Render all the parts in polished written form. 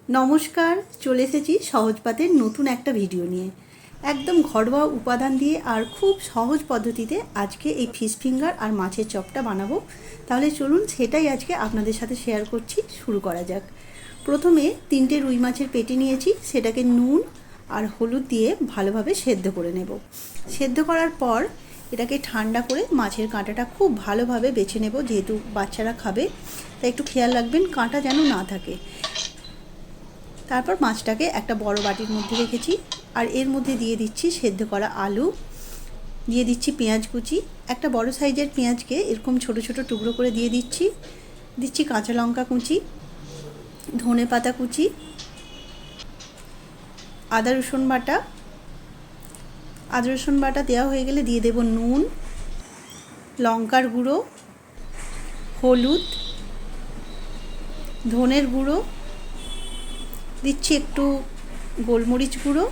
নমস্কার, চলে এসেছি সহজ পাতের নতুন একটা ভিডিও নিয়ে। একদম ঘরোয়া উপাদান দিয়ে আর খুব সহজ পদ্ধতিতে আজকে এই ফিশ ফিঙ্গার আর মাছের চপটা বানাবো। তাহলে চলুন সেটাই আজকে আপনাদের সাথে শেয়ার করছি। শুরু করা যাক। প্রথমে 3টে রুই মাছের পেটি নিয়েছি, সেটাকে নুন আর হলুদ দিয়ে ভালোভাবে সেদ্ধ করে নেব। সেদ্ধ করার পর এটাকে ঠান্ডা করে মাছের কাঁটাটা খুব ভালোভাবে বেছে নেব, যেহেতু বাচ্চারা খাবে তাই একটু খেয়াল রাখবেন কাঁটা যেন না থাকে। তারপর মাছটাকে একটা বড় বাটির মধ্যে রেখেছি, আর এর মধ্যে দিয়ে দিচ্ছি সেদ্ধ করা আলু, দিয়ে দিচ্ছি পেঁয়াজ কুচি। একটা বড় সাইজের পেঁয়াজকে এরকম ছোট ছোট টুকরো করে দিয়ে দিচ্ছি কাঁচা লঙ্কা কুচি, ধনে পাতা কুচি, আদা রসুন বাটা দেওয়া হয়ে গেলে দিয়ে দেব নুন, লঙ্কার গুঁড়ো, হলুদ, ধনের গুঁড়ো, দিচ্ছি একটু গোলমরিচ গুঁড়ো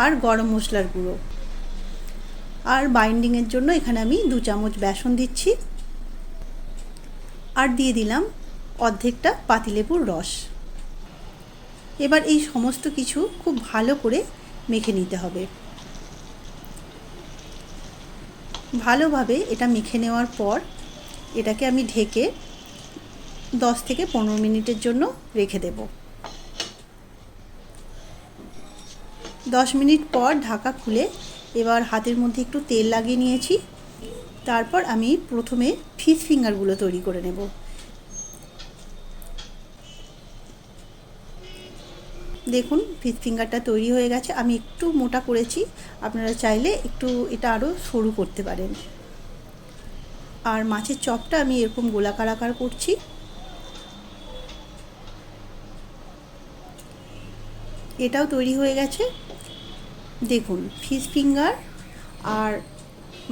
আর গরম মশলার গুঁড়ো। আর বাইন্ডিংয়ের জন্য এখানে আমি 2 চামচ বেসন দিচ্ছি, আর দিয়ে দিলাম অর্ধেকটা পাতিলেবুর রস। এবার এই সমস্ত কিছু খুব ভালো করে মেখে নিতে হবে। ভালোভাবে এটা মেখে নেওয়ার পর এটাকে আমি ঢেকে 10 থেকে 15 মিনিটের জন্য রেখে দেব। 10 মিনিট পর ঢাকা খুলে এবার হাতের মধ্যে একটু তেল লাগিয়ে নিয়েছি। তারপর আমি প্রথমে ফিশ ফিঙ্গারগুলো তৈরি করে নেব। দেখুন ফিশ ফিঙ্গারটা তৈরি হয়ে গেছে। আমি একটু মোটা করেছি, আপনারা চাইলে একটু এটা আরও সরু করতে পারেন। আর মাছের চপটা আমি এরকম গোলাকার আকার করছি। এটাও তৈরি হয়ে গেছে। দেখুন ফিশ ফিঙ্গার আর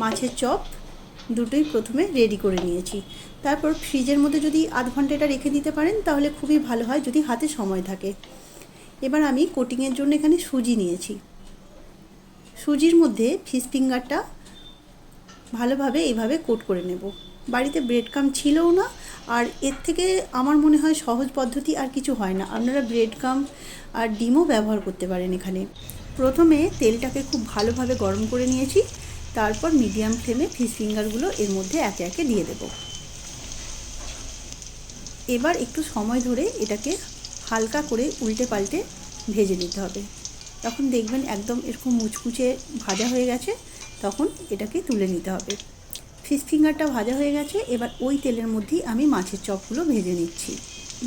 মাছের চপ দুটোই প্রথমে রেডি করে নিয়েছি। তারপর ফ্রিজের মধ্যে যদি আধ ঘন্টা এটা রেখে দিতে পারেন তাহলে খুবই ভালো হয়, যদি হাতে সময় থাকে। এবার আমি কোটিংয়ের জন্য এখানে সুজি নিয়েছি। সুজির মধ্যে ফিশ ফিঙ্গারটা ভালোভাবে এইভাবে কোট করে নেব। বাড়িতে ব্রেড ক্রাম্ব ছিলও না, আর এর থেকে আমার মনে হয় সহজ পদ্ধতি আর কিছু হয় না। আপনারা ব্রেড ক্রাম্ব আর ডিমও ব্যবহার করতে পারেন এখানে। প্রথমে তেলটাকে খুব ভালোভাবে গরম করে নিয়েছি, তারপর মিডিয়াম ফ্লেমে ফিশ ফিঙ্গারগুলো এর মধ্যে একে একে দিয়ে দেব। এবার একটু সময় ধরে এটাকে হালকা করে উল্টে পাল্টে ভেজে নিতে হবে। তখন দেখবেন একদম এরকম মুচমুচে ভাজা হয়ে গেছে, তখন এটাকে তুলে নিতে হবে। ফিশ ফিঙ্গারটা ভাজা হয়ে গেছে, এবার ওই তেলের মধ্যেই আমি মাছের চপগুলো ভেজে নিচ্ছি।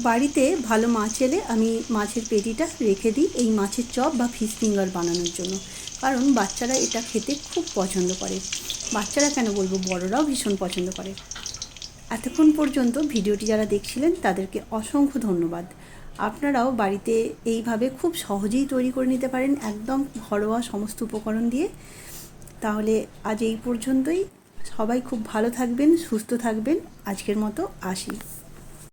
বাড়িতে ভালো মাছ এলে আমি মাছের পেটিটা রেখে দিই এই মাছের চপ বা ফিশ ফিঙ্গার বানানোর জন্য, কারণ বাচ্চারা এটা খেতে খুব পছন্দ করে। বাচ্চারা কেন বলবো, বড়রাও ভীষণ পছন্দ করে। এতক্ষণ পর্যন্ত ভিডিওটি যারা দেখছিলেন তাদেরকে অসংখ্য ধন্যবাদ। আপনারাও বাড়িতে এইভাবে খুব সহজেই তৈরি করে নিতে পারেন, একদম ঘরোয়া সমস্ত উপকরণ দিয়ে। তাহলে আজ এই পর্যন্তই। সবাই খুব ভালো থাকবেন, সুস্থ থাকবেন। আজকের মতো আসি।